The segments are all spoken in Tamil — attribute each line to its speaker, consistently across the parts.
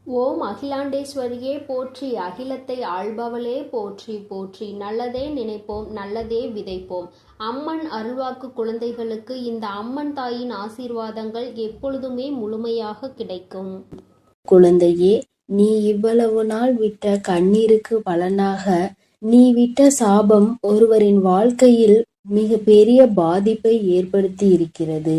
Speaker 1: ஓம் அகிலாண்டேஸ்வரியே போற்றி, அகிலத்தை ஆள்பவளே போற்றி போற்றி. நல்லதே நினைப்போம், நல்லதே விதைப்போம். அம்மன் அருள்வாக்கு குழந்தைகளுக்கு இந்த அம்மன் தாயின் ஆசீர்வாதங்கள் எப்பொழுதுமே முழுமையாக கிடைக்கும்.
Speaker 2: குழந்தையே, நீ இவ்வளவு நாள் விட்ட கண்ணீருக்கு பலனாக நீ விட்ட சாபம் ஒருவரின் வாழ்க்கையில் மிக பெரிய பாதிப்பை ஏற்படுத்தி இருக்கிறது.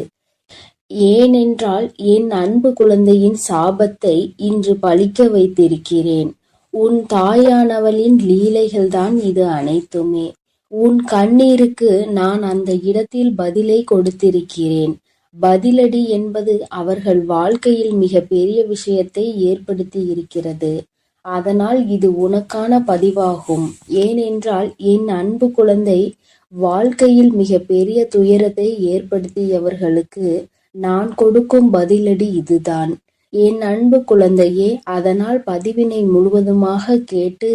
Speaker 2: ஏனென்றால் என் அன்பு குழந்தையின் சாபத்தை இன்று பலிக்க வைத்திருக்கிறேன். உன் தாயானவளின் லீலைகள்தான் இது அனைத்துமே. உன் கண்ணீருக்கு நான் அந்த இடத்தில் பதிலை கொடுத்திருக்கிறேன். பதிலடி என்பது அவர்கள் வாழ்க்கையில் மிக பெரிய விஷயத்தை ஏற்படுத்தி இருக்கிறது. அதனால் இது உனக்கான பதிவாகும். ஏனென்றால் என் அன்பு குழந்தை வாழ்க்கையில் மிக பெரிய துயரத்தை ஏற்படுத்தியவர்களுக்கு நான் கொடுக்கும் பதிலடி இதுதான். என் அன்பு குழந்தையே, அதனால் பதிவினை முழுவதுமாக கேட்டு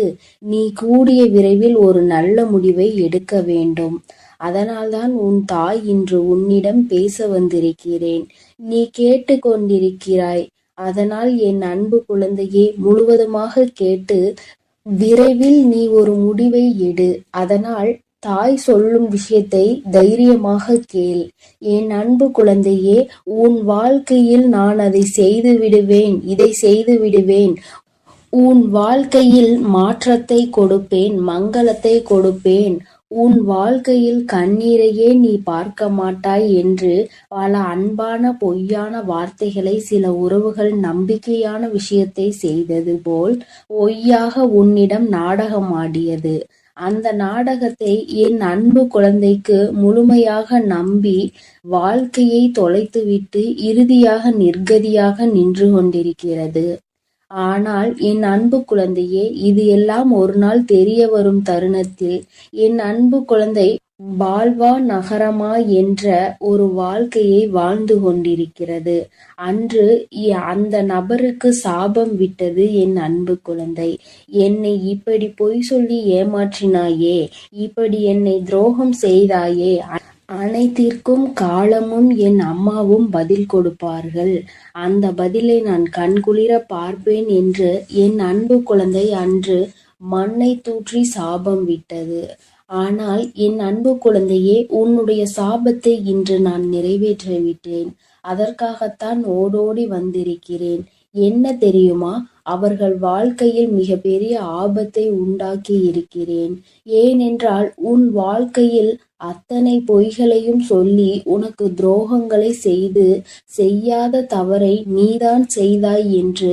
Speaker 2: நீ கூடிய விரைவில் ஒரு நல்ல முடிவை எடுக்க வேண்டும். அதனால்தான் உன் தாய் இன்று உன்னிடம் பேச வந்திருக்கிறேன். நீ கேட்டு கொண்டிருக்கிறாய். அதனால் என் அன்பு குழந்தையே, முழுவதுமாக கேட்டு விரைவில் நீ ஒரு முடிவை எடு. அதனால் தாய் சொல்லும் விஷயத்தை தைரியமாக கேள். என் அன்பு குழந்தையே, உன் வாழ்க்கையில் நான் அதை செய்து விடுவேன், இதை செய்து விடுவேன். உன் வாழ்க்கையில் மாற்றத்தை கொடுப்பேன், மங்களத்தை கொடுப்பேன். உன் வாழ்க்கையில் கண்ணீரையே நீ பார்க்க மாட்டாய் என்று பல அன்பான பொய்யான வார்த்தைகளை சில உறவுகள் நம்பிக்கையான விஷயத்தை செய்தது போல் பொய்யாக உன்னிடம் நாடகம் ஆடியது. அந்த நாடகத்தை என் அன்பு குழந்தைக்கு முழுமையாக நம்பி வாழ்க்கையை தொலைத்துவிட்டு இறுதியாக நிர்கதியாக நின்று கொண்டிருக்கிறது. ஆனால் என் அன்பு குழந்தையே, இது எல்லாம் ஒரு நாள் தெரிய வரும் தருணத்தில் என் அன்பு குழந்தை பால்வா நகரமா என்ற ஒரு வாழ்க்கையை வாழ்ந்து கொண்டிருக்கிறது. அன்று அந்த நபருக்கு சாபம் விட்டது என் அன்பு குழந்தை. என்னை இப்படி பொய் சொல்லி ஏமாற்றினாயே, இப்படி என்னை துரோகம் செய்தாயே, அனைத்திற்கும் காலமும் என் அம்மாவும் பதில் கொடுப்பார்கள். அந்த பதிலை நான் கண்குளிர பார்ப்பேன் என்று என் அன்பு குழந்தை அன்று மண்ணை தூற்றி சாபம் விட்டது. ஆனால் என் அன்பு குழந்தையே, உன்னுடைய சாபத்தை இன்று நான் நிறைவேற்றிவிட்டேன். அதற்காகத்தான் ஓடோடி வந்திருக்கிறேன். என்ன தெரியுமா? அவர்கள் வாழ்க்கையில் மிக பெரிய ஆபத்தை உண்டாக்கி இருக்கிறேன். ஏனென்றால் உன் வாழ்க்கையில் அத்தனை பொய்களையும் சொல்லி உனக்கு துரோகங்களை செய்து செய்யாத தவறை நீதான் செய்தாய் என்று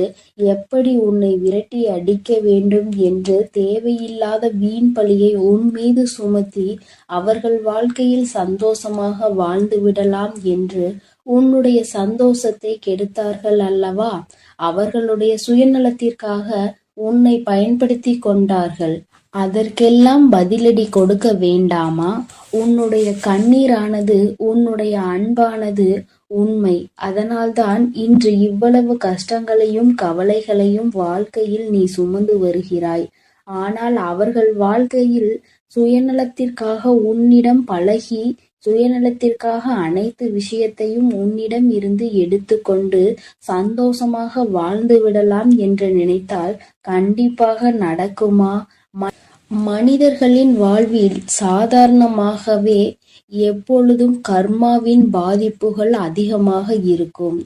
Speaker 2: எப்படி உன்னை விரட்டி அடிக்க வேண்டும் என்று தேவையில்லாத வீண் பழியை உன் மீது சுமத்தி அவர்கள் வாழ்க்கையில் சந்தோஷமாக வாழ்ந்து விடலாம் என்று உன்னுடைய சந்தோஷத்தை கெடுத்தார்கள் அல்லவா? அவர்களுடைய சுயநலத்திற்காக உன்னை பயன்படுத்தி கொண்டார்கள். அதற்கெல்லாம் பதிலடி கொடுக்க வேண்டாமா? உன்னுடைய கண்ணீரானது, உன்னுடைய அன்பானது உண்மை. அதனால்தான் இன்று இவ்வளவு கஷ்டங்களையும் கவலைகளையும் வாழ்க்கையில் நீ சுமந்து வருகிறாய். ஆனால் அவர்கள் வாழ்க்கையில் சுயநலத்திற்காக உன்னிடம் பழகி, சுயநலத்திற்காக அனைத்து விஷயத்தையும் உன்னிடம் இருந்து எடுத்துக்கொண்டு சந்தோஷமாக வாழ்ந்து விடலாம் என்று நினைத்தால் கண்டிப்பாக நடக்குமா? மனிதர்களின் வாழ்வில் சாதாரணமாகவே எப்பொழுதும் கர்மாவின் பாதிப்புகள் அதிகமாக இருக்கும்.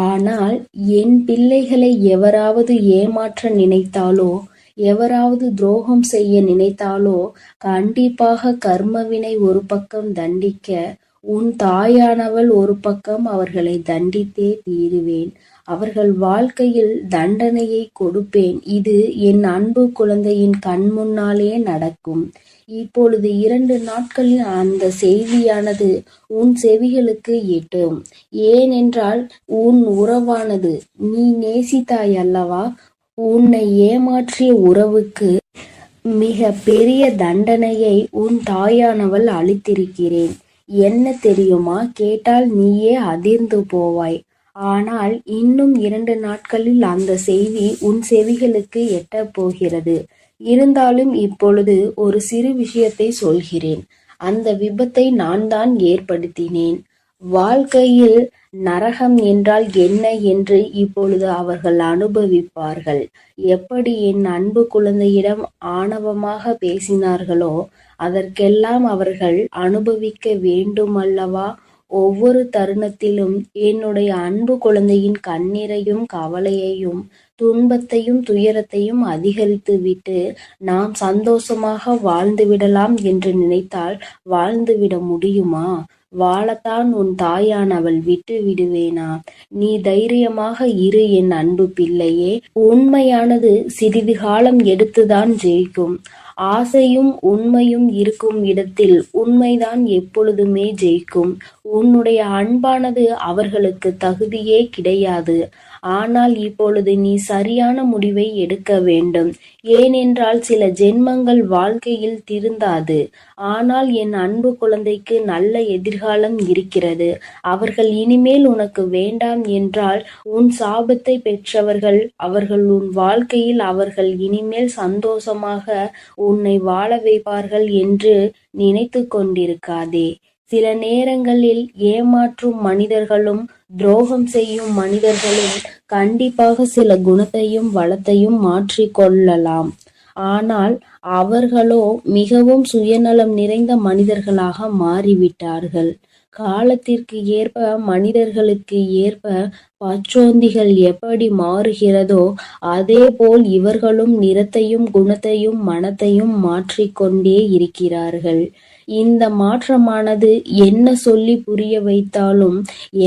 Speaker 2: ஆனால் என் பிள்ளைகளை எவராவது ஏமாற்ற நினைத்தாலோ, எவராவது துரோகம் செய்ய நினைத்தாலோ கண்டிப்பாக கர்மவினை ஒரு பக்கம் தண்டிக்க, உன் தாயானவள் ஒரு பக்கம் அவர்களை தண்டித்தே தீருவேன். அவர்கள் வாழ்க்கையில் தண்டனையை கொடுப்பேன். இது என் அன்பு குழந்தையின் கண் முன்னாலே நடக்கும். இப்பொழுது 2 நாட்களில் அந்த செய்தியானது உன் செவிகளுக்கு எட்டும். ஏனென்றால் உன் உறவானது, நீ நேசித்தாய் அல்லவா? உன்னை ஏமாற்றிய உறவுக்கு மிக பெரிய தண்டனையை உன் தாயானவள் அளித்திருக்கிறேன். என்ன தெரியுமா? கேட்டால் நீயே அதிர்ந்து போவாய். ஆனால் இன்னும் 2 நாட்களில் அந்த செய்தி உன் செவிகளுக்கு எட்டப் போகிறது. இருந்தாலும் இப்பொழுது ஒரு சிறு விஷயத்தை சொல்கிறேன். அந்த விபத்தை நான் தான் ஏற்படுத்தினேன். வாழ்க்கையில் நரகம் என்றால் என்ன என்று இப்பொழுது அவர்கள் அனுபவிப்பார்கள். எப்படி என் அன்பு குழந்தையிடம் ஆணவமாக பேசினார்களோ அதற்கெல்லாம் அவர்கள் அனுபவிக்க வேண்டுமல்லவா? ஒவ்வொரு தருணத்திலும் என்னுடைய அன்பு குழந்தையின் கண்ணீரையும் கவலையையும் துன்பத்தையும் துயரத்தையும் அதிகரித்துவிட்டு நாம் சந்தோஷமாக வாழ்ந்துவிடலாம் என்று நினைத்தால் வாழ்ந்துவிட முடியுமா? வாழத்தான் உன் தாயானவள் விட்டு விடுவேனா? நீ தைரியமாக இரு என் அன்பு பிள்ளையே. உண்மையானது சிறிது காலம் எடுத்துதான் ஜெயிக்கும். ஆசையும் உண்மையும் இருக்கும் இடத்தில் உண்மைதான் எப்பொழுதுமே ஜெயிக்கும். உன்னுடைய அன்பானது அவர்களுக்கு தகுதியே கிடையாது. ஆனால் இப்பொழுது நீ சரியான முடிவை எடுக்க வேண்டும். ஏனென்றால் சில ஜென்மங்கள் வாழ்க்கையில் திருந்தாது. ஆனால் என் அன்பு குழந்தைக்கு நல்ல எதிர்காலம் இருக்கிறது. அவர்கள் இனிமேல் உனக்கு வேண்டாம் என்றால் உன் சாபத்தை பெற்றவர்கள் அவர்கள் உன் வாழ்க்கையில் அவர்கள் இனிமேல் சந்தோஷமாக உன்னை வாழ வைப்பார்கள் என்று நினைத்து கொண்டிருக்காதே. சில நேரங்களில் ஏமாற்றும் மனிதர்களும் துரோகம் செய்யும் மனிதர்களும் கண்டிப்பாக சில குணத்தையும் வளத்தையும் மாற்றிக்கொள்ளலாம். ஆனால் அவர்களோ மிகவும் சுயநலம் நிறைந்த மனிதர்களாக மாறிவிட்டார்கள். காலத்திற்கு ஏற்ப மனிதர்களுக்கு ஏற்ப பச்சோந்திகள் எப்படி மாறுகிறதோ அதேபோல் இவர்களும் நிறத்தையும் குணத்தையும் மனத்தையும் மாற்றிக்கொண்டே இருக்கிறார்கள். இந்த மாற்றமானது என்ன சொல்லி புரிய வைத்தாலும்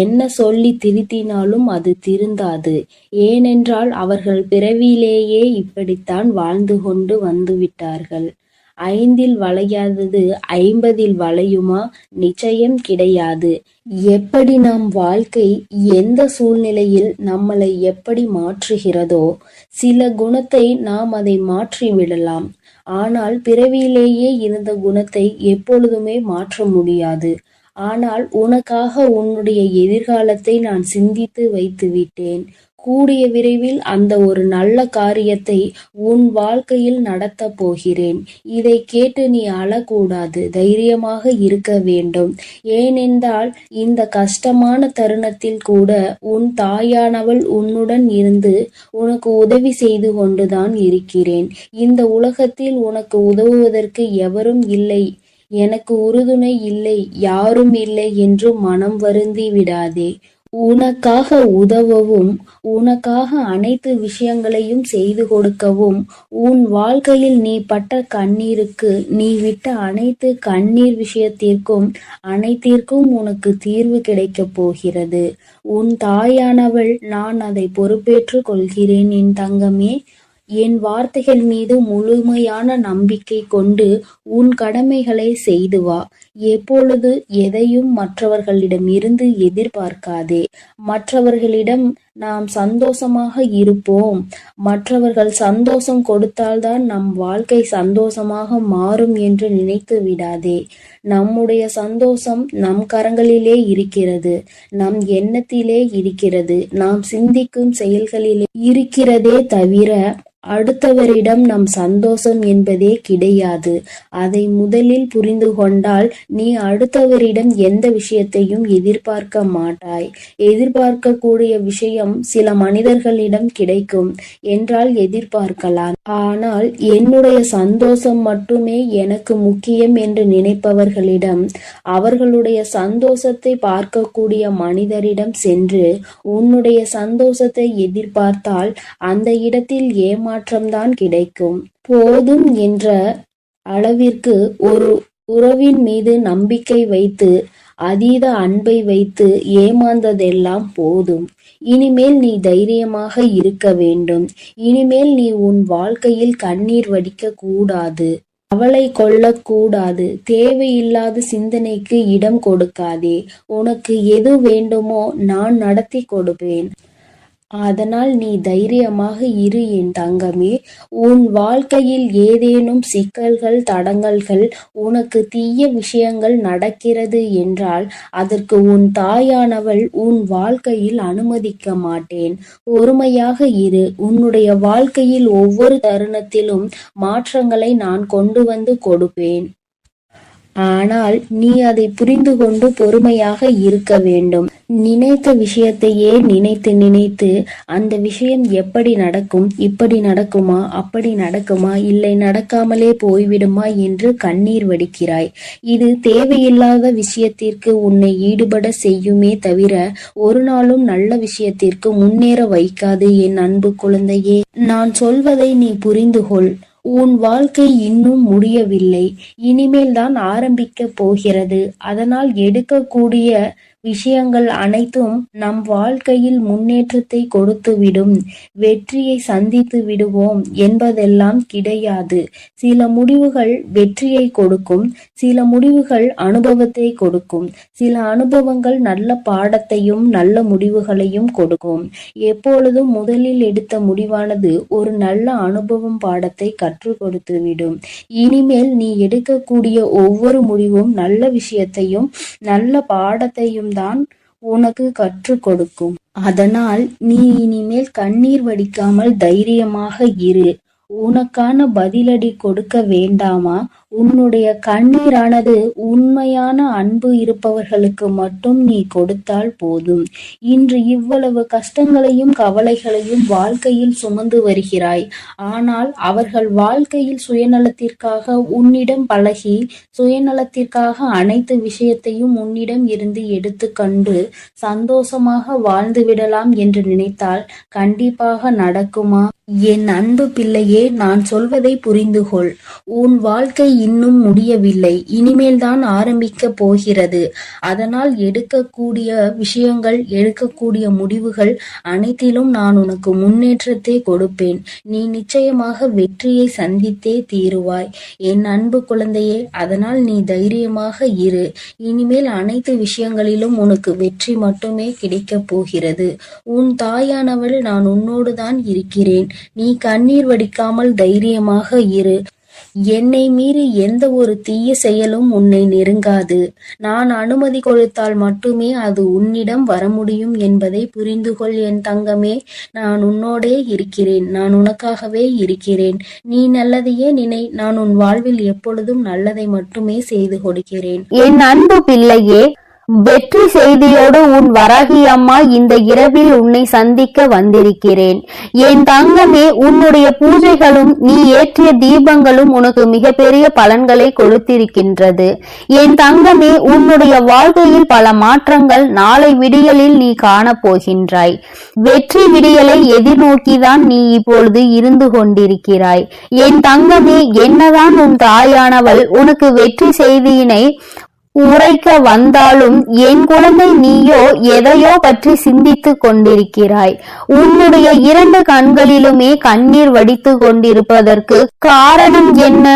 Speaker 2: என்ன சொல்லி திருத்தினாலும் அது திருந்தாது. ஏனென்றால் அவர்கள் பிறவியிலேயே இப்படித்தான் வாழ்ந்து கொண்டு வந்துவிட்டார்கள். 5இல் வளையாதது 50இல் வளையுமா? நிச்சயம் கிடையாது. எப்படி நம் வாழ்க்கை எந்த சூழ்நிலையில் நம்மளை எப்படி மாற்றுகிறதோ சில குணத்தை நாம் அதை மாற்றி விடலாம். ஆனால் பிறவியிலேயே இருந்த குணத்தை எப்பொழுதுமே மாற்ற முடியாது. ஆனால் உனக்காக உன்னுடைய எதிர்காலத்தை நான் சிந்தித்து வைத்து விட்டேன். கூடிய விரைவில் அந்த ஒரு நல்ல காரியத்தை உன் வாழ்க்கையில் நடத்தப் போகிறேன். இதை கேட்டு நீ அழக்கூடாது, தைரியமாக இருக்க வேண்டும். ஏனென்றால் இந்த கஷ்டமான தருணத்தில் கூட உன் தாயானவள் உன்னுடன் இருந்து உனக்கு உதவி செய்து கொண்டுதான் இருக்கிறேன். இந்த உலகத்தில் உனக்கு உதவுவதற்கு எவரும் இல்லை, எனக்கு உறுதுணை இல்லை, யாரும் இல்லை என்று மனம் வருந்தி விடாதே. உனக்காக உதவவும் உனக்காக அனைத்து விஷயங்களையும் செய்து கொடுக்கவும் உன் வாழ்க்கையில் நீ பட்ட கண்ணீருக்கு நீ விட்ட அனைத்து கண்ணீர் விஷயத்திற்கும் அனைத்திற்கும் உனக்கு தீர்வு கிடைக்கப் போகிறது. உன் தாயானவள் நான் அதை பொறுப்பேற்று கொள்கிறேன் என் தங்கமே. என் வார்த்தைகள் மீது முழுமையான நம்பிக்கை கொண்டு உன் கடமைகளை செய்து வா. எப்பொழுது எதையும் மற்றவர்களிடம் இருந்து எதிர்பார்க்காதே. மற்றவர்களிடம் நாம் சந்தோஷமாக இருப்போம், மற்றவர்கள் சந்தோஷம் கொடுத்தால்தான் நம் வாழ்க்கை சந்தோஷமாக மாறும் என்று நினைத்து விடாதே. நம்முடைய சந்தோஷம் நம் கரங்களிலே இருக்கிறது, நம் எண்ணத்திலே இருக்கிறது, நாம் சிந்திக்கும் செயல்களிலே இருக்கிறதே தவிர அடுத்தவரிடம் நம் சந்தோஷம் என்பதே கிடையாது. அதை முதலில் புரிந்து கொண்டால் நீ அடுத்தவரிடம் எந்த விஷயத்தையும் எதிர்பார்க்க மாட்டாய். எதிர்பார்க்கக்கூடிய விஷயம் சில மனிதர்களிடம் கிடைக்கும் என்றால் எதிர்பார்க்கலாம். ஆனால் என்னுடைய சந்தோஷம் மட்டுமே எனக்கு முக்கியம் என்று நினைப்பவர்களிடம் அவர்களுடைய சந்தோஷத்தை பார்க்கக்கூடிய மனிதரிடம் சென்று உன்னுடைய சந்தோஷத்தை எதிர்பார்த்தால் அந்த இடத்தில் ஏமாற்றம்தான் கிடைக்கும். போதும் என்ற அளவிற்கு ஒரு உறவின் மீது நம்பிக்கை வைத்து அதீத அன்பை வைத்து ஏமாந்ததெல்லாம் போதும். இனிமேல் நீ தைரியமாக இருக்க வேண்டும். இனிமேல் நீ உன் வாழ்க்கையில் கண்ணீர் வடிக்க கூடாது, கவலை கொள்ளக்கூடாது. தேவையில்லாத சிந்தனைக்கு இடம் கொடுக்காதே. உனக்கு எது வேண்டுமோ நான் நடத்தி கொடுப்பேன். அதனால் நீ தைரியமாக இரு என் தங்கமே. உன் வாழ்க்கையில் ஏதேனும் சிக்கல்கள் தடங்கல்கள் உனக்கு தீய விஷயங்கள் நடக்கிறது என்றால் அதற்கு உன் தாயானவள் உன் வாழ்க்கையில் அனுமதிக்க மாட்டேன். பொறுமையாக இரு. உன்னுடைய வாழ்க்கையில் ஒவ்வொரு தருணத்திலும் மாற்றங்களை நான் கொண்டு வந்து கொடுப்பேன். ஆனால் நீ அதை புரிந்து கொண்டு பொறுமையாக இருக்க வேண்டும். நினைத்த விஷயத்தையே நினைத்து நினைத்து அந்த விஷயம் எப்படி நடக்கும், இப்படி நடக்குமா, அப்படி நடக்குமா, இல்லை நடக்காமலே போய்விடுமா என்று கண்ணீர் வடிக்கிறாய். இது தேவையில்லாத விஷயத்திற்கு உன்னை ஈடுபட செய்யுமே தவிர ஒரு நாளும் நல்ல விஷயத்திற்கு முன்னேற வைக்காது. என் அன்பு குழந்தையே, நான் சொல்வதை நீ புரிந்து கொள். உன் வாழ்க்கை இன்னும் முடியவில்லை, இனிமேல் தான் ஆரம்பிக்க போகிறது. அதனால் எடுக்கக்கூடிய விஷயங்கள் அனைத்தும் நம் வாழ்க்கையில் முன்னேற்றத்தை கொடுத்துவிடும். வெற்றியை சந்தித்து விடுவோம் என்பதெல்லாம் கிடையாது. சில முடிவுகள் வெற்றியை கொடுக்கும், சில முடிவுகள் அனுபவத்தை கொடுக்கும், சில அனுபவங்கள் நல்ல பாடத்தையும் நல்ல முடிவுகளையும் கொடுக்கும். எப்பொழுதும் முதலில் எடுத்த முடிவானது ஒரு நல்ல அனுபவம் பாடத்தை கற்றுக் கொடுத்துவிடும். இனிமேல் நீ எடுக்கக்கூடிய ஒவ்வொரு முடிவும் நல்ல விஷயத்தையும் நல்ல பாடத்தையும் தான் உனக்கு கற்றுக் கொடுக்கும். அதனால் நீ இனிமேல் கண்ணீர் வடிக்காமல் தைரியமாக இரு. உனக்கான பதிலடி கொடுக்க வேண்டாமா? உன்னுடைய கண்ணீரானது உண்மையான அன்பு இருப்பவர்களுக்கு மட்டும் நீ கொடுத்தால் போதும். இன்று இவ்வளவு கஷ்டங்களையும் கவலைகளையும் வாழ்க்கையில் சுமந்து வருகிறாய். ஆனால் அவர்கள் வாழ்க்கையில் சுயநலத்திற்காக உன்னிடம் பழகி சுயநலத்திற்காக அனைத்து விஷயத்தையும் உன்னிடம் இருந்து எடுத்துக்கொண்டு சந்தோஷமாக வாழ்ந்து விடலாம் என்று நினைத்தால் கண்டிப்பாக நடக்குமா? என் அன்பு பிள்ளையே, நான் சொல்வதை புரிந்து கொள். உன் வாழ்க்கை இன்னும் முடியவில்லை, இனிமேல் தான் ஆரம்பிக்க போகிறது. அதனால் எடுக்கக்கூடிய விஷயங்கள், எடுக்கக்கூடிய முடிவுகள் அனைத்திலும் நான் உனக்கு முன்னேற்றத்தை கொடுப்பேன். நீ நிச்சயமாக வெற்றியை சந்தித்தே தீருவாய் என் அன்பு குழந்தையே. அதனால் நீ தைரியமாக இரு. இனிமேல் அனைத்து விஷயங்களிலும் உனக்கு வெற்றி மட்டுமே கிடைக்கப் போகிறது. உன் தாயானவள் நான் உன்னோடு தான் இருக்கிறேன். நீ கண்ணீர் வடிக்காமல் தைரியமாக இரு. என்னை மீறி எந்த ஒரு தீய செயலும் உன்னை நெருங்காது. நான் அனுமதி கொடுத்தால் மட்டுமே அது உன்னிடம் வர முடியும் என்பதை புரிந்து கொள் என் தங்கமே. நான் உன்னோடே இருக்கிறேன், நான் உனக்காகவே இருக்கிறேன். நீ நல்லதையே நினை. நான் உன் வாழ்வில் எப்பொழுதும் நல்லதை மட்டுமே செய்து கொடுக்கிறேன்.
Speaker 1: என் அன்பு பிள்ளையே, வெற்றி செய்தியோடு உன் வராகி அம்மா இந்த இரவில் உன்னை சந்திக்க வந்திருக்கிறேன். என் தங்கமே, உன்னுடைய பூஜைகளும் நீ ஏற்றிய தீபங்களும் உனக்கு மிகப்பெரிய பலன்களை கொடுத்திருக்கின்றது. என் தங்கமே, உன்னுடைய வாழ்க்கையில் பல மாற்றங்கள் நாளை விடியலில் நீ காணப்போகின்றாய். வெற்றி விடியலை எதிர்நோக்கிதான் நீ இப்பொழுது இருந்து கொண்டிருக்கிறாய். என் தங்கமே, என்னதான் உன் தாயானவள் உனக்கு வெற்றி செய்தியினை உரைக்க வந்தாலும் என் குழந்தை, நீயோ எதையோ பற்றி சிந்தித்து கொண்டிருக்கிறாய். உன்னுடைய 2 கண்களிலுமே கண்ணீர் வடித்து கொண்டிருப்பதற்கு காரணம் என்ன?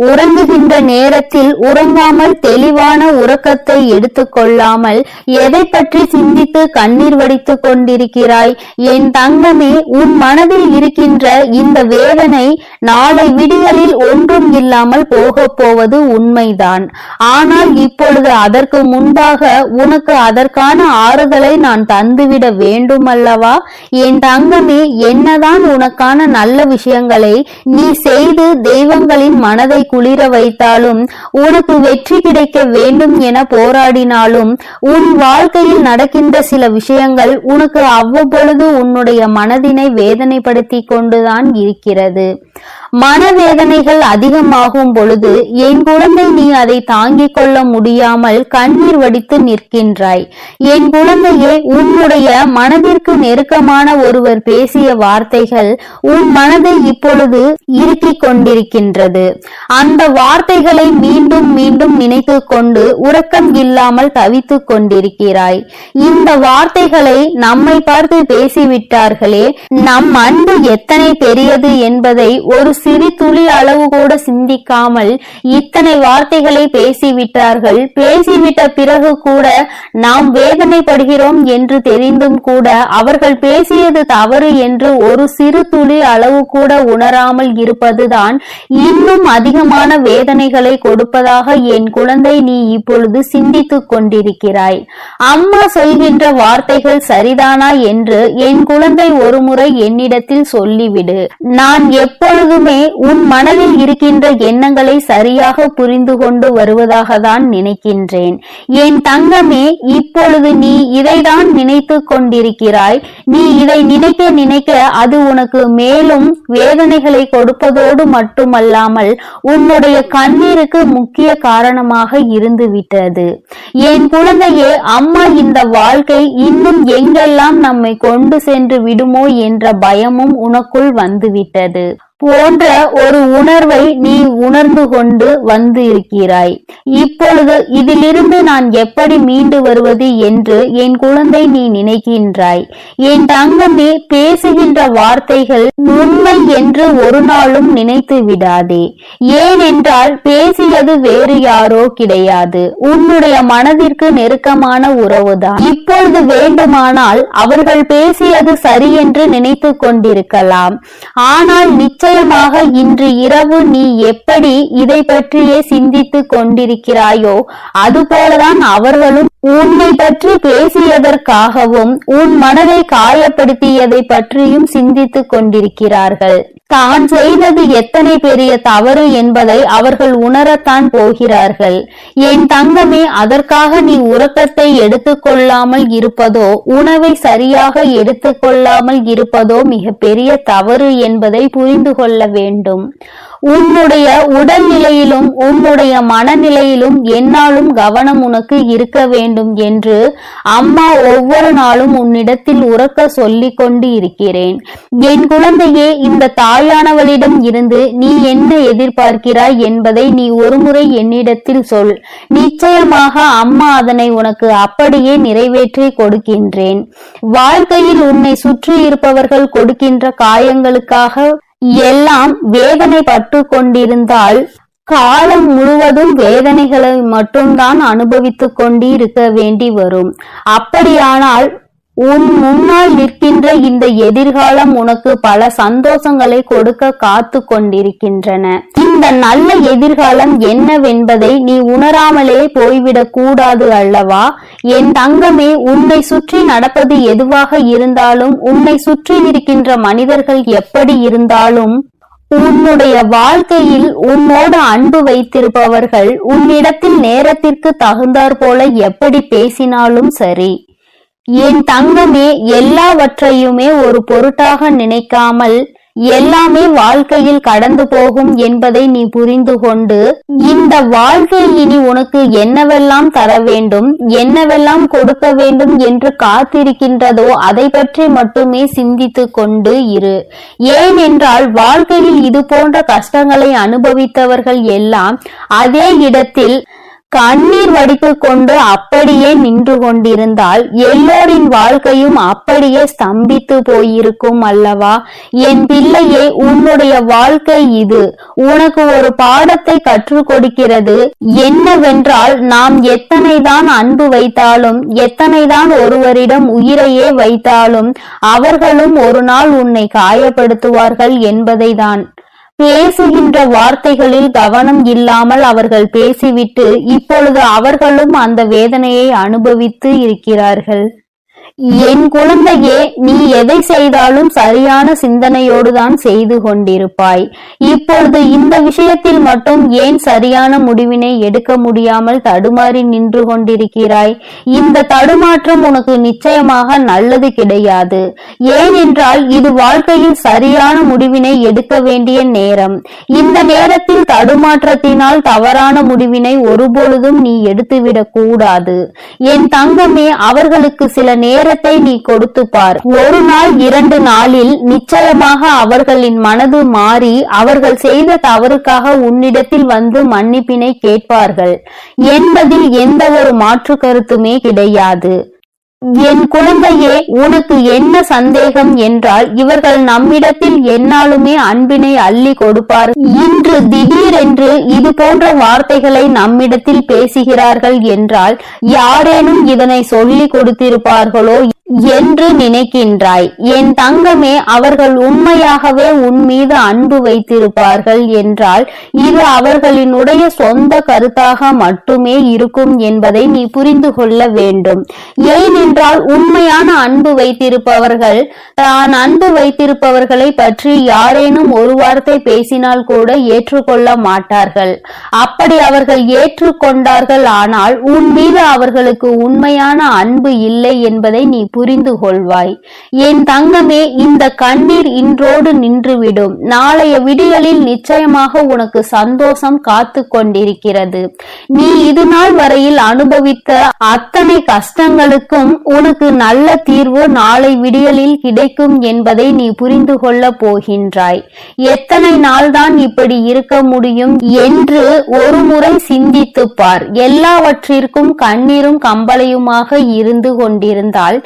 Speaker 1: உறங்குகின்ற நேரத்தில் உறங்காமல் தெளிவான உறக்கத்தை எடுத்துக்கொள்ளாமல் எதை பற்றி சிந்தித்து கண்ணீர் வடித்து கொண்டிருக்கிறாய்? என் தங்கமே, உன் மனதில் இருக்கின்ற இந்த வேதனை நாளை விடியலில் ஒன்றும் இல்லாமல் போக போவது உண்மைதான். ஆனால் இப்பொழுது அதற்கு முன்பாக உனக்கு அதற்கான ஆறுதலை நான் தந்துவிட வேண்டும் அல்லவா? என் தங்கமே, என்னதான் உனக்கான நல்ல விஷயங்களை நீ செய்து தெய்வங்களின் மனதை குளிர வைத்தாலும், உனக்கு வெற்றி கிடைக்க வேண்டும் என போராடினாலும், உன் வாழ்க்கையில் நடக்கின்ற சில விஷயங்கள் உனக்கு அவ்வப்பொழுது உன்னுடைய மனதினை வேதனைப்படுத்தி கொண்டுதான் இருக்கிறது. மனவேதனைகள் அதிகமாகும் பொழுது என் குழந்தை, நீ அதை தாங்கிக் கொள்ள முடியாமல் கண்ணீர் வடித்து நிற்கின்றாய். என் குழந்தையே, உன்னுடைய மனதிற்கு நெருக்கமான ஒருவர் பேசிய வார்த்தைகள் உன் மனதை இப்பொழுது இறுக்கிக் கொண்டிருக்கின்றது. அந்த வார்த்தைகளை மீண்டும் மீண்டும் நினைத்து கொண்டு உறக்கம் இல்லாமல் தவித்துக் கொண்டிருக்கிறாய். இந்த வார்த்தைகளை நம்மை பார்த்து பேசிவிட்டார்களே, நம் அன்பு எத்தனை பெரியது என்பதை ஒரு சிறு துளி அளவு கூட சிந்திக்காமல் இத்தனை வார்த்தைகளை பேசிவிட்டார்கள். பேசிவிட்ட பிறகு கூட நாம் வேதனைப்படுகிறோம் என்று தெரிந்தும் கூட அவர்கள் பேசியது தவறு என்று ஒரு சிறு துளி அளவு கூட உணராமல் இருப்பதுதான் இன்னும் அதிகமான வேதனைகளை கொடுப்பதாக என் குழந்தை நீ இப்பொழுது சிந்தித்துக் கொண்டிருக்கிறாய். அம்மா சொல்கின்ற வார்த்தைகள் சரிதானா என்று என் குழந்தை ஒருமுறை என்னிடத்தில் சொல்லிவிடு. நான் எப்பொழுது
Speaker 2: எப்பொழுதுமே உன் மனதில் இருக்கின்ற எண்ணங்களை சரியாக புரிந்து கொண்டு வருவதாக தான் நினைக்கின்றேன். என் தங்கமே, இப்பொழுது நீ இதைதான் நினைத்து கொண்டிருக்கிறாய். நீ இதை நினைக்க நினைக்க அது உனக்கு மேலும் வேதனைகளை கொடுப்பதோடு மட்டுமல்லாமல் உன்னுடைய கண்ணீருக்கு முக்கிய காரணமாக இருந்து விட்டது. என் குழந்தையே, அம்மா இந்த வாழ்க்கை இன்னும் எங்கெல்லாம் நம்மை கொண்டு சென்று விடுமோ என்ற பயமும் உனக்குள் வந்துவிட்டது போன்ற ஒரு உணர்வை நீ உணர்ந்து கொண்டு வந்து இருக்கிறாய். இப்பொழுது இதிலிருந்து நான் எப்படி மீண்டு வருவது என்று என் குழந்தை நீ நினைக்கின்றாய். என் தங்கமே, பேசுகின்ற வார்த்தைகள் உண்மை என்று ஒரு நாளும் நினைத்து விடாதே. ஏனென்றால் பேசியது வேறு யாரோ கிடையாது, உன்னுடைய மனதிற்கு நெருக்கமான உறவுதான். இப்பொழுது வேண்டுமானால் அவர்கள் பேசியது சரி என்று நினைத்து கொண்டிருக்கலாம். ஆனால் நிச்சயமாக இன்று இரவு நீ எப்படி இதை பற்றியே சிந்தித்து கொண்டிருக்கிறாயோ அதுபோலதான் அவர்களும் உன்னை பற்றி பேசியதற்காகவும் உன் மனதை காயப்படுத்தியதை பற்றியும் சிந்தித்துக் கொண்டிருக்கிறார்கள். தான் செய்தது எத்தனை பெரிய தவறு என்பதை அவர்கள் உணரத்தான் போகிறார்கள். என் தங்கமே, அதற்காக நீ உறக்கத்தை எடுத்துக்கொள்ளாமல் இருப்பதோ உணவை சரியாக எடுத்துக்கொள்ளாமல் இருப்பதோ மிக பெரிய தவறு என்பதை புரிந்து கொள்ள வேண்டும். உன்னுடைய உடல்நிலையிலும் உன்னுடைய மனநிலையிலும் என்னாலும் கவனம் உனக்கு இருக்க வேண்டும் என்று அம்மா ஒவ்வொரு நாளும் உன்னிடத்தில் உறக்க சொல்லிக் கொண்டு இருக்கிறேன். என் குழந்தையே, இந்த தாயானவளிடம் இருந்து நீ என்ன எதிர்பார்க்கிறாய் என்பதை நீ ஒருமுறை என்னிடத்தில் சொல். நிச்சயமாக அம்மா அதனை உனக்கு அப்படியே நிறைவேற்றி கொடுக்கின்றேன். வாழ்க்கையில் உன்னை சுற்றி இருப்பவர்கள் கொடுக்கின்ற காயங்களுக்காக எல்லாம் வேதனை பட்டு கொண்டிருந்தால் காலம் முழுவதும் வேதனைகளை மட்டும்தான் அனுபவித்துக் கொண்டு இருக்க வேண்டி வரும். அப்படியானால் உன் முன்னால் நிற்கின்ற இந்த எதிர்காலம் உனக்கு பல சந்தோஷங்களை கொடுக்க காத்து கொண்டிருக்கின்றன. இந்த நல்ல எதிர்காலம் என்னவென்பதை நீ உணராமலே போய்விடக் கூடாது அல்லவா? என் தங்கமே, உன்னை சுற்றி நடப்பது எதுவாக இருந்தாலும், உன்னை சுற்றி இருக்கின்ற மனிதர்கள் எப்படி இருந்தாலும், உன்னுடைய வாழ்க்கையில் உன்னோடு அன்பு வைத்திருப்பவர்கள் உன்னிடத்தில் நேரத்திற்கு தகுந்தாற் போல எப்படி பேசினாலும் சரி, என் தங்கமே, எல்லாவற்றையுமே ஒரு பொருட்டாக நினைக்காமல் எல்லாமே வாழ்க்கையில் கடந்து போகும் என்பதை நீ புரிந்து கொண்டு இந்த வாழ்க்கை இனி உனக்கு என்னவெல்லாம் தர வேண்டும், என்னவெல்லாம் கொடுக்க வேண்டும் என்று காத்திருக்கின்றதோ அதை பற்றி மட்டுமே சிந்தித்து கொண்டு இரு. ஏனென்றால் வாழ்க்கையில் இது போன்ற கஷ்டங்களை அனுபவித்தவர்கள் எல்லாம் அதே இடத்தில் கண்ணீர் வடித்துக் கொண்டு அப்படியே நின்று கொண்டிருந்தால் எல்லோரின் வாழ்க்கையும் அப்படியே ஸ்தம்பித்து போயிருக்கும் அல்லவா? என் பிள்ளையே, உன்னுடைய வாழ்க்கை இது உனக்கு ஒரு பாடத்தை கற்றுக் கொடுக்கிறது. என்னவென்றால், நாம் எத்தனைதான் அன்பு வைத்தாலும், எத்தனைதான் ஒருவரிடம் உயிரையே வைத்தாலும் அவர்களும் ஒரு நாள் உன்னை காயப்படுத்துவார்கள் என்பதை தான். பேசுகின்ற வார்த்தைகளில் கவனம் இல்லாமல் அவர்கள் பேசிவிட்டு இப்பொழுது அவர்களும் அந்த வேதனையை அனுபவித்து இருக்கிறார்கள். என் குழந்தையே, நீ எதை செய்தாலும் சரியான சிந்தனையோடுதான் செய்து கொண்டிருப்பாய். இப்பொழுது இந்த விஷயத்தில் மட்டும் ஏன் சரியான முடிவினை எடுக்க முடியாமல் தடுமாறி நின்று கொண்டிருக்கிறாய்? இந்த தடுமாற்றம் உனக்கு நிச்சயமாக நல்லது கிடையாது. ஏனென்றால் இது வாழ்க்கையில் சரியான முடிவினை எடுக்க வேண்டிய நேரம். இந்த நேரத்தில் தடுமாற்றத்தினால் தவறான முடிவினை ஒருபொழுதும் நீ எடுத்துவிடக் கூடாது. என் தங்கமே, அவர்களுக்கு சில நேரத்தை நீ கொடுத்து பார். ஒரு நாள் 2 நாளில் நிச்சயமாக அவர்களின் மனது மாறி அவர்கள் செய்த தவறுக்காக உன்னிடத்தில் வந்து மன்னிப்பினை கேட்பார்கள் என்பதில் எந்த ஒரு மாற்று கருத்துமே கிடையாது. என் குழந்தையே, உனக்கு என்ன சந்தேகம் என்றால், இவர்கள் நம்மிடத்தில் எந்நாளுமே அன்பினை அள்ளி கொடுப்பார். இன்று திடீரென்று இது போன்ற வார்த்தைகளை நம்மிடத்தில் பேசுகிறார்கள் என்றால் யாரேனும் இதனை சொல்லி கொடுத்திருப்பார்களோ
Speaker 3: என்று நினைக்கின்றாய். என் தங்கமே, அவர்கள் உண்மையாகவே உன் மீது அன்பு வைத்திருப்பார்கள் என்றால் இது அவர்களினுடைய சொந்த கருத்தாக மட்டுமே இருக்கும் என்பதை நீ புரிந்து கொள்ள வேண்டும். ஏனென்றால் உண்மையான அன்பு வைத்திருப்பவர்கள் தான் அன்பு வைத்திருப்பவர்களை பற்றி யாரேனும் ஒரு வார்த்தை பேசினால் கூட ஏற்றுக்கொள்ள மாட்டார்கள். அப்படி அவர்கள் ஏற்றுக்கொண்டார்கள் ஆனால் உன் மீது அவர்களுக்கு உண்மையான அன்பு இல்லை என்பதை நீ புரிந்து கொள்வாய். என் தங்கமே, இந்த கண்ணீர் இன்றோடு நின்றுவிடும். நாளைய விடியலில் நிச்சயமாக உனக்கு சந்தோஷம் காத்து கொண்டிருக்கிறது. நீ இது நாள் வரையில் அனுபவித்த அத்தனை கஷ்டங்களுக்கும் உனக்கு நல்ல தீர்வு நாளை விடியலில் கிடைக்கும் என்பதை நீ புரிந்து கொள்ள போகின்றாய். எத்தனை நாள்தான் இப்படி இருக்க முடியும் என்று ஒரு முறை சிந்தித்து பார். எல்லாவற்றிற்கும் கண்ணீரும் கம்பளையுமாக இருந்து கொண்டிருந்தால்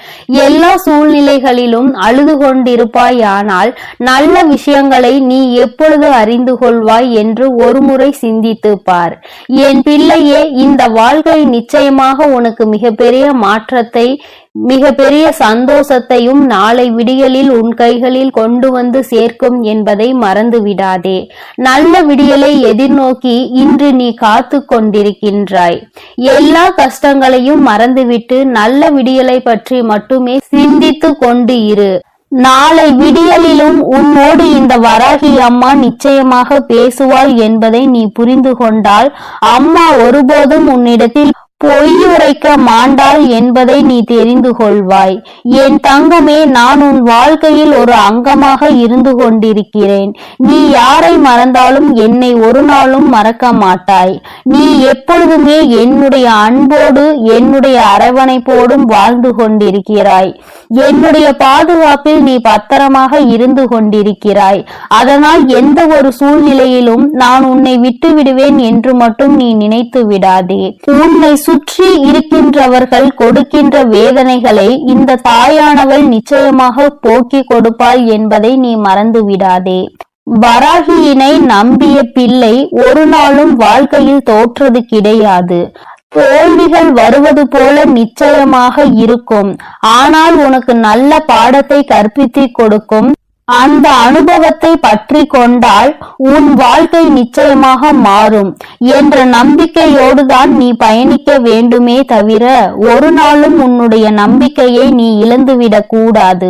Speaker 3: எல்லா சூழ்நிலைகளிலும் அழுது கொண்டிருப்பாயானால் நல்ல விஷயங்களை நீ எப்பொழுது அறிந்து கொள்வாய் என்று ஒரு முறை சிந்தித்து பார். என் பிள்ளையே, இந்த வாழ்க்கை நிச்சயமாக உனக்கு மிகப்பெரிய மாற்றத்தை மிகப்பெரிய சந்தோஷத்தையும் நாளை விடியலில் உன் கைகளில் கொண்டு வந்து சேர்க்கும் என்பதை மறந்து விடாதே. நல்ல விடியலை எதிர்நோக்கி இன்று நீ காத்து கொண்டிருக்கின்றாய். எல்லா கஷ்டங்களையும் மறந்துவிட்டு நல்ல விடியலை பற்றி மட்டுமே சிந்தித்து கொண்டு இரு. நாளை விடியலிலும் உன்னோடு இந்த வராகி அம்மா நிச்சயமாக பேசுவாள் என்பதை நீ புரிந்து கொண்டால் அம்மா ஒருபோதும் உன்னிடத்தில் பொய்யுரைக்க மாண்டாள் என்பதை நீ தெரிந்து கொள்வாய். என் தங்கமே, நான் உன் வாழ்க்கையில் ஒரு அங்கமாக இருந்து கொண்டிருக்கிறேன். நீ யாரை மறந்தாலும் என்னை ஒரு நாளும் மறக்க மாட்டாய். நீ எப்பொழுதுமே என்னுடைய அன்போடு என்னுடைய அரவணைப்போடும் வாழ்ந்து கொண்டிருக்கிறாய். என்னுடைய பாதுகாப்பில் நீ பத்திரமாக இருந்து கொண்டிருக்கிறாய். அதனால் எந்த ஒரு சூழ்நிலையிலும் நான் உன்னை விட்டு விடுவேன் என்று மட்டும் நீ நினைத்து விடாதே. உன்னை சுற்றி இருக்கின்றவர்கள் கொடுக்கின்ற வேதனைகளை இந்த தாயானவள் நிச்சயமாக போக்கிக் கொடுப்பாள் என்பதை நீ மறந்து விடாதே. வராகியினை நம்பிய பிள்ளை ஒரு நாளும் வாழ்க்கையில் தோற்றது கிடையாது. தோல்விகள் வருவது போல நிச்சயமாக இருக்கும். ஆனால் உனக்கு நல்ல பாடத்தை கற்பித்து கொடுக்கும். அந்த அனுபவத்தை பற்றி கொண்டால் உன் வாழ்க்கை நிச்சயமாக மாறும் என்ற நம்பிக்கையோடு தான் நீ பயணிக்க வேண்டுமே தவிர ஒரு நாளும் உன்னுடைய நம்பிக்கையை நீ இழந்துவிடக் கூடாது.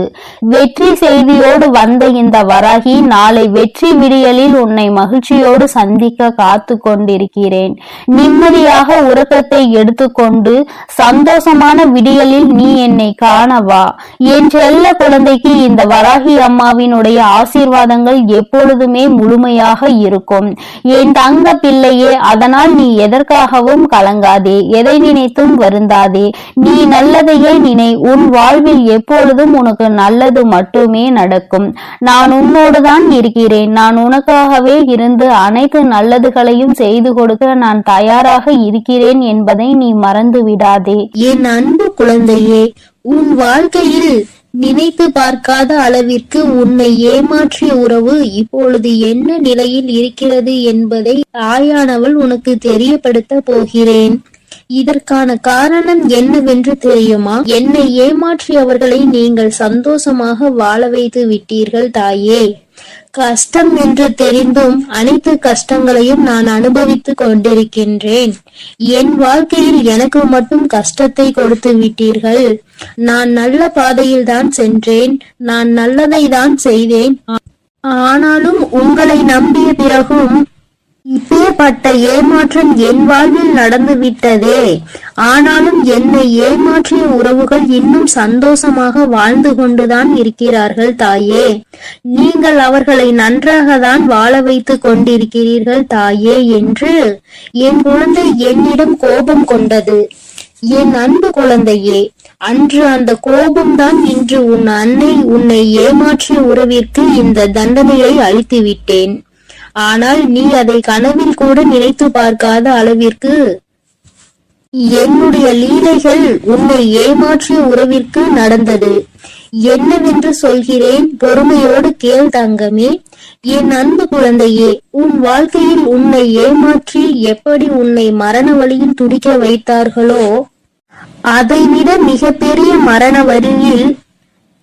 Speaker 3: வெற்றி செய்தியோடு வந்த இந்த வராகி நாளை வெற்றி விடியலில் உன்னை மகிழ்ச்சியோடு சந்திக்க காத்து கொண்டிருக்கிறேன். நிம்மதியாக உறக்கத்தை எடுத்துக்கொண்டு சந்தோஷமான விடியலில் நீ என்னை காணவா. என் செல்ல குழந்தைக்கு இந்த வராகி அம்மாவின் ஆசீர்வாதங்கள் எப்பொழுதுமே முழுமையாக இருக்கும். என் தங்க பிள்ளையே, அதனால் நீ எதற்காகவும் கலங்காதே, எதை நினைத்தும் வருந்தாதே. நீ நல்லதையே நினை. உன் வாழ்வில் எப்பொழுதும் உனக்கு நல்லது மட்டுமே நடக்கும். நான் உன்னோடுதான் இருக்கிறேன். நான் உனக்காகவே இருந்து அனைத்து நல்லதுகளையும் செய்து கொடுக்க நான் தயாராக இருக்கிறேன் என்பதை நீ மறந்து விடாதே.
Speaker 2: என் அன்பு குழந்தையே, உன் வாழ்க்கையில் நினைத்து பார்க்காத அளவிற்கு உன்னை ஏமாற்றிய உறவு இப்பொழுது என்ன நிலையில் இருக்கிறது என்பதை தாயானவள் உனக்கு தெரியப்படுத்த போகிறேன். இதற்கான காரணம் என்னவென்று தெரியுமா? என்னை ஏமாற்றியவர்களை நீங்கள் சந்தோஷமாக வாழ வைத்து விட்டீர்கள் தாயே. கஷ்டம் என்று தெரிந்தும் அனைத்து கஷ்டங்களையும் நான் அனுபவித்துக் கொண்டிருக்கின்றேன். என் வாழ்க்கையில் எனக்கு மட்டும் கஷ்டத்தை கொடுத்து விட்டீர்கள். நான் நல்ல பாதையில் தான் சென்றேன். நான் நல்லதை தான் செய்தேன். ஆனாலும் உங்களை நம்பிய பிறகும் இப்பேற்பட்ட ஏமாற்றம் என் வாழ்வில் நடந்து விட்டதே. ஆனாலும் என்னை ஏமாற்றிய உறவுகள் இன்னும் சந்தோஷமாக வாழ்ந்து கொண்டுதான் இருக்கிறார்கள் தாயே. நீங்கள் அவர்களை நன்றாக தான் வாழ வைத்துக் கொண்டிருக்கிறீர்கள் தாயே என்று என் குழந்தை என்னிடம் கோபம் கொண்டது. என் அன்பு குழந்தையே, அன்று அந்த கோபம்தான் இன்று உன் அன்னை உன்னை ஏமாற்றிய உறவிற்கு இந்த தண்டனையை அளித்து விட்டேன். ஆனால் நீ அதை கனவில் கூட நினைத்து பார்க்காத அளவிற்கு என்னுடைய லீலைகள் உன்னை ஏமாற்றிய உறவிற்கு நடந்தது. என்னவென்று சொல்கிறேன், பொறுமையோடு கேள் தங்கமே. என் அன்பு குழந்தையே, உன் வாழ்க்கையில் உன்னை ஏமாற்றி எப்படி உன்னை மரண வழியில் துடிக்க வைத்தார்களோ அதைவிட மிகப்பெரிய மரண வரியில்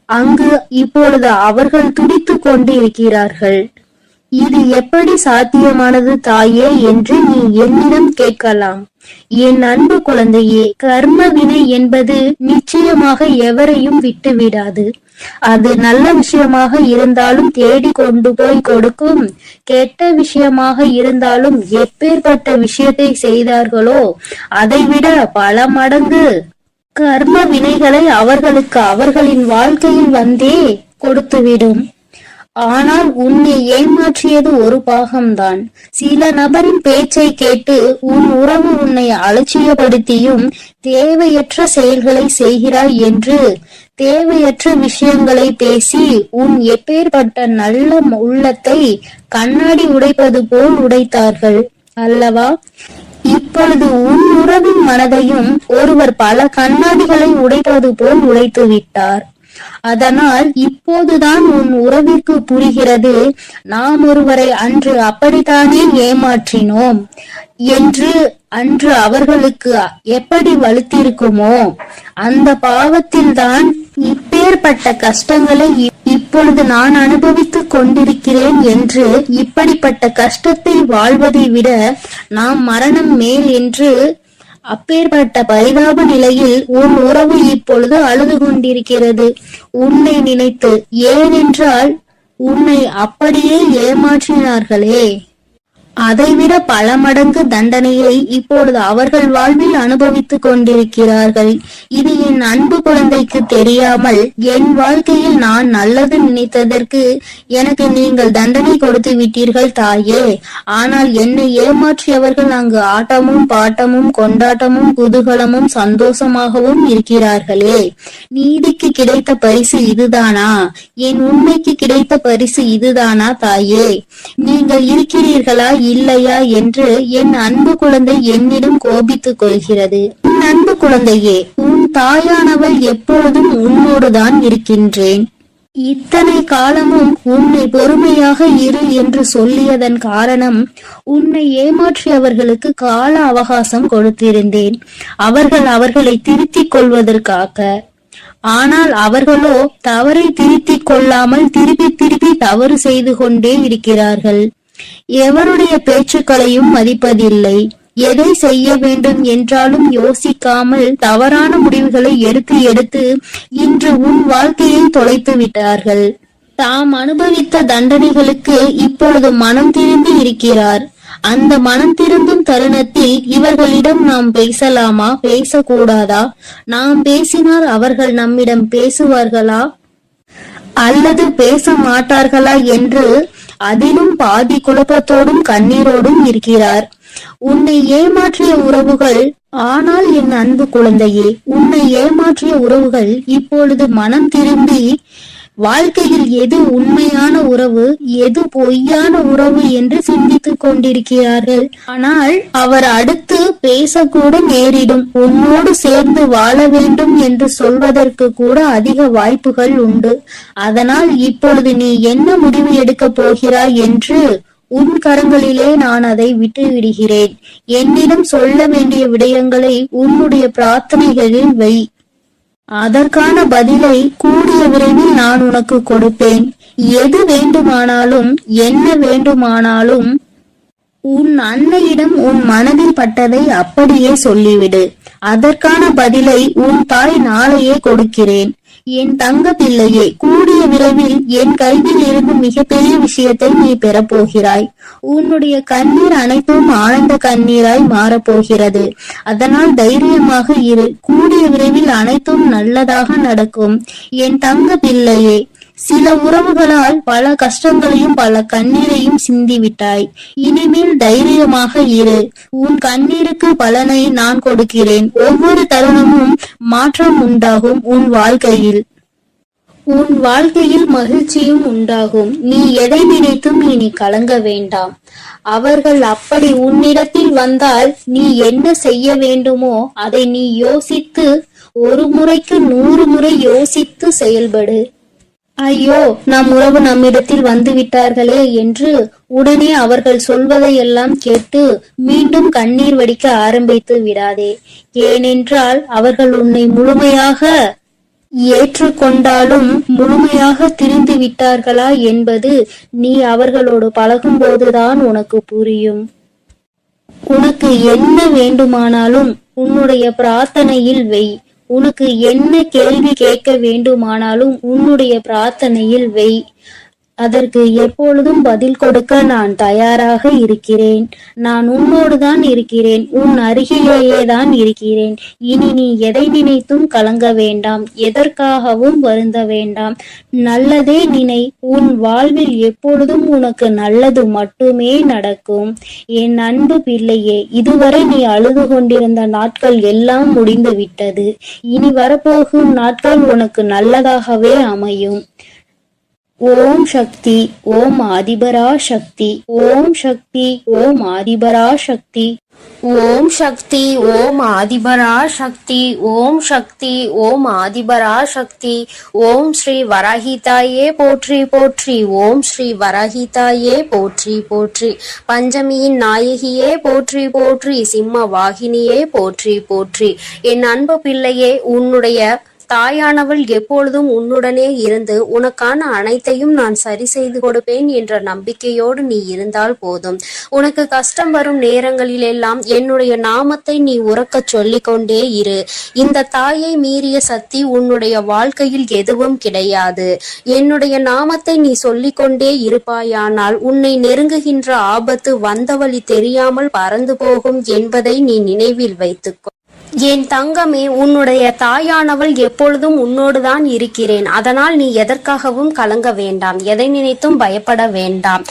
Speaker 2: அங்கு இப்பொழுது அவர்கள் துடித்துக் கொண்டிருக்கிறார்கள். இது எப்படி சாத்தியமானது தாயே என்று நீ என்னிடம் கேட்கலாம். என் அன்பு குழந்தையே, கர்ம வினை என்பது நிச்சயமாக எவரையும் விட்டுவிடாது. அது நல்ல விஷயமாக இருந்தாலும் தேடி கொண்டு போய் கொடுக்கும், கெட்ட விஷயமாக இருந்தாலும் எப்பேற்பட்ட விஷயத்தை செய்தார்களோ அதைவிட பல மடங்கு கர்ம வினைகளை அவர்களுக்கு அவர்களின் வாழ்க்கையில் வந்தே கொடுத்துவிடும். ஆனால் உன்னை ஏமாற்றியது ஒரு பாகம்தான். சில நபரின் பேச்சை கேட்டு உன் உறவு உன்னை அலட்சியப்படுத்தியும் தேவையற்ற செயல்களை செய்கிறாய் என்று தேவையற்ற விஷயங்களை பேசி உன் எப்பேற்பட்ட நல்ல உள்ளத்தை கண்ணாடி உடைப்பது போல் உடைத்தார்கள் அல்லவா? இப்பொழுது உன் உறவின் மனதையும் ஒருவர் பல கண்ணாடிகளை உடைப்பது போல் உடைத்து விட்டார். அதனால் இப்போதுதான் உன் உறவிற்கு புரிகிறது, நாம் ஒருவரை அன்று அப்படித்தானே ஏமாற்றினோம் என்று. அன்று அவர்களுக்கு எப்படி வலுத்திருக்குமோ அந்த பாவத்தில்தான் இப்பேற்பட்ட கஷ்டங்களை இப்பொழுது நான் அனுபவித்துக் கொண்டிருக்கிறேன் என்று. இப்படிப்பட்ட கஷ்டத்தை வாழ்வதை விட நாம் மரணம் மேல் என்று அப்பேற்பட்ட பரிதாப நிலையில் உன் உறவு இப்பொழுது அழுது கொண்டிருக்கிறது உன்னை நினைத்து. ஏனென்றால் உன்னை அப்படியே ஏமாற்றினார்களே, அதைவிட பல மடங்கு தண்டனையை இப்பொழுது அவர்கள் வாழ்வில் அனுபவித்துக் கொண்டிருக்கிறார்கள். இது என் அன்பு குழந்தைக்கு தெரியாமல் என் வாழ்க்கையில் நான் நல்லது நினைத்ததற்கு எனக்கு நீங்கள் தண்டனை கொடுத்து விட்டீர்கள் தாயே. ஆனால் என்னை ஏமாற்றியவர்கள் அங்கு ஆட்டமும் பாட்டமும் கொண்டாட்டமும் குதூகலமும் சந்தோஷமாகவும் இருக்கிறார்களே. நீதிக்கு கிடைத்த பரிசு இதுதானா? என் உண்மைக்கு கிடைத்த பரிசு இதுதானா தாயே? நீங்கள் இருக்கிறீர்களா இல்லையா என்று என் அன்பு குழந்தை என்னிடம் கோபித்துக் கொள்கிறது. என் அன்பு குழந்தையே, உன் தாயானவள் எப்பொழுதும் உன்னோடுதான் இருக்கின்றேன். இத்தனை காலமும் உன்னை பொறுமையாக இரு என்று சொல்லியதன் காரணம், உன்னை ஏமாற்றியவர்களுக்கு கால அவகாசம் கொடுத்திருந்தேன், அவர்களை திருத்திக் கொள்வதற்காக. ஆனால் அவர்களோ தவறை திருத்திக் கொள்ளாமல் திருப்பி தவறு செய்து கொண்டே இருக்கிறார்கள். எவருடைய பேச்சுக்களையும் மதிப்பதில்லை. எதை செய்ய வேண்டும் என்றாலும் யோசிக்காமல் தவறான முடிவுகளை எடுத்து இன்று உன் வாழ்க்கையை தொலைத்து விட்டார்கள். தாம் அனுபவித்த தண்டனைகளுக்கு இப்பொழுது மனம் திரும்பி இருக்கிறார். அந்த மனம் திரும்பும் தருணத்தில் இவர்களிடம் நாம் பேசலாமா, பேசக்கூடாதா? நாம் பேசினால் அவர்கள் நம்மிடம் பேசுவார்களா அல்லது பேச மாட்டார்களா என்று அதிலும் பாதி குழப்பத்தோடும் கண்ணீரோடும் இருக்கிறார். உன்னை ஏமாற்றிய உறவுகள், ஆனால் என் அன்பு குழந்தையே, உன்னை ஏமாற்றிய உறவுகள் இப்பொழுது மனம் திரும்பி வாழ்க்கையில் எது உண்மையான உறவு, எது பொய்யான உறவு என்று சிந்தித்துக் கொண்டிருக்கிறார்கள். ஆனால் அவர் அடுத்து பேசக்கூட நேரிடும். உன்னோடு சேர்ந்து வாழ வேண்டும் என்று சொல்வதற்கு கூட அதிக வாய்ப்புகள் உண்டு. அதனால் இப்பொழுது நீ என்ன முடிவு எடுக்கப் போகிறாய் என்று உன் கரங்களிலே நான் அதை விட்டு விடுகிறேன். என்னிடம் சொல்ல வேண்டிய விடயங்களை உன்னுடைய பிரார்த்தனைகளில் வை. அதற்கான பதிலை கூடிய விரைவில் நான் உனக்கு கொடுப்பேன். எது வேண்டுமானாலும் என்ன வேண்டுமானாலும் உன் அன்னையிடம் உன் மனதில் பட்டதை அப்படியே சொல்லிவிடு. அதற்கான பதிலை உன் தாய் நாளையே கொடுக்கிறேன். என் தங்க பிள்ளையே, கூடிய விரைவில் என் கையில் இருந்து மிகப்பெரிய விஷயத்தை நீ பெறப்போகிறாய். உன்னுடைய கண்ணீர் அனைத்தும் ஆனந்த கண்ணீராய் மாறப்போகிறது. அதனால் தைரியமாக இரு. கூடிய விரைவில் அனைத்தும் நல்லதாக நடக்கும் என் தங்க பிள்ளையே. சில உறவுகளால் பல கஷ்டங்களையும் பல கண்ணீரையும் சிந்திவிட்டாய். இனிமேல் தைரியமாக இரு. உன் கண்ணீருக்கு பலனை நான் கொடுக்கிறேன். ஒவ்வொரு தருணமும் மாற்றம் உண்டாகும் உன் வாழ்க்கையில். உன் வாழ்க்கையில் மகிழ்ச்சியும் உண்டாகும். நீ எதை நினைத்தும் இனி கலங்க வேண்டாம். அவர்கள் அப்படி உன்னிடத்தில் வந்தால் நீ என்ன செய்ய வேண்டுமோ அதை நீ யோசித்து, ஒரு முறைக்கு 100 முறை யோசித்து செயல்படு. ஐயோ, நம் உறவு நம்மிடத்தில் வந்து விட்டார்களே என்று உடனே அவர்கள் சொல்வதையெல்லாம் கேட்டு மீண்டும் கண்ணீர் வடிக்க ஆரம்பித்து விடாதே. ஏனென்றால் அவர்கள் உன்னை முழுமையாக ஏற்றுக்கொண்டாலும் முழுமையாக திரிந்து விட்டார்களா என்பது நீ அவர்களோடு பழகும்போதுதான் உனக்கு புரியும். உனக்கு என்ன வேண்டுமானாலும் உன்னுடைய பிரார்த்தனையில் வை. உனக்கு என்ன கேள்வி கேட்க வேண்டுமானாலும் உன்னுடைய பிரார்த்தனையில் வை. அதற்கு எப்பொழுதும் பதில் கொடுக்க நான் தயாராக இருக்கிறேன். நான் உன்னோடுதான் இருக்கிறேன், உன் அருகிலேயே தான் இருக்கிறேன். இனி நீ எதை நினைத்தும் கலங்க வேண்டாம், எதற்காகவும் வருந்த வேண்டாம். நல்லதே நினை. உன் வாழ்வில் எப்பொழுதும் உனக்கு நல்லது மட்டுமே நடக்கும். என் அன்பு பிள்ளையே, இதுவரை நீ அழுது கொண்டிருந்த நாட்கள் எல்லாம் முடிந்து விட்டது. இனி வரப்போகும் நாட்கள் உனக்கு நல்லதாகவே அமையும். ஓம் சக்தி, ஓம் ஆதிபரா சக்தி, ஓம் சக்தி, ஓம் ஆதிபரா சக்தி, ஓம் சக்தி, ஓம் ஆதிபரா சக்தி, ஓம் சக்தி, ஓம் ஆதிபரா சக்தி. ஓம் ஸ்ரீ வராஹிதாயே போற்றி போற்றி, ஓம் ஸ்ரீ வராஹிதாயே போற்றி போற்றி. பஞ்சமியின் நாயகியே போற்றி போற்றி, சிம்ம வாகினியே போற்றி போற்றி. என் அன்பு பிள்ளையே, உன்னுடைய தாயானவள் எப்பொழுதும் உன்னுடனே இருந்து உனக்கான அனைத்தையும் நான் சரி செய்து கொடுப்பேன் என்ற நம்பிக்கையோடு நீ இருந்தால் போதும். உனக்கு கஷ்டம் வரும் நேரங்களிலெல்லாம் என்னுடைய நாமத்தை நீ உறக்கச் சொல்லிக் கொண்டே இரு. இந்த தாயை மீறிய சக்தி உன்னுடைய வாழ்க்கையில் எதுவும் கிடையாது. என்னுடைய நாமத்தை நீ சொல்லிக்கொண்டே இருப்பாயானால் உன்னை நெருங்குகின்ற ஆபத்து வந்த வழி தெரியாமல் பறந்து போகும் என்பதை நீ நினைவில் வைத்துக்கோ. என் தங்கமே, உன்னுடைய தாயானவள் எப்பொழுதும் உன்னோடுதான் இருக்கிறேன். அதனால் நீ எதற்காகவும் கலங்க வேண்டாம், எதை நினைத்தும் பயப்பட வேண்டாம்.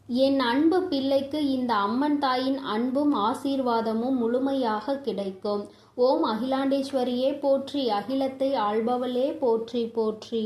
Speaker 1: என் அன்பு பிள்ளைக்கு இந்த அம்மன் தாயின் அன்பும் ஆசீர்வாதமும் முழுமையாக கிடைக்கும். ஓம் அகிலாண்டேஸ்வரியே போற்றி, அகிலத்தை ஆள்பவளே போற்றி போற்றி.